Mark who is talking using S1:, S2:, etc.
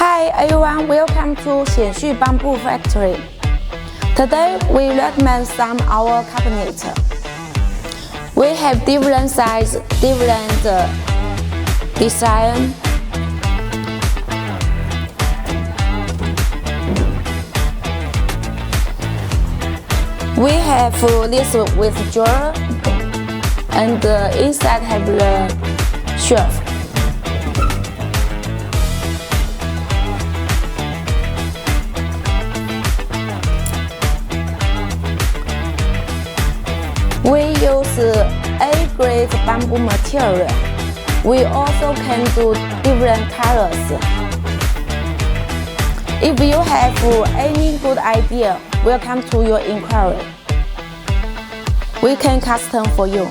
S1: Hi everyone, welcome to XianXu Bamboo Factory. Today we recommend some our cabinet. We have different size, different design. We have this with drawer, and inside have the shelf. We use A-grade bamboo material. We also can do different colors. If you have any good idea, welcome to your inquiry. We can custom for you.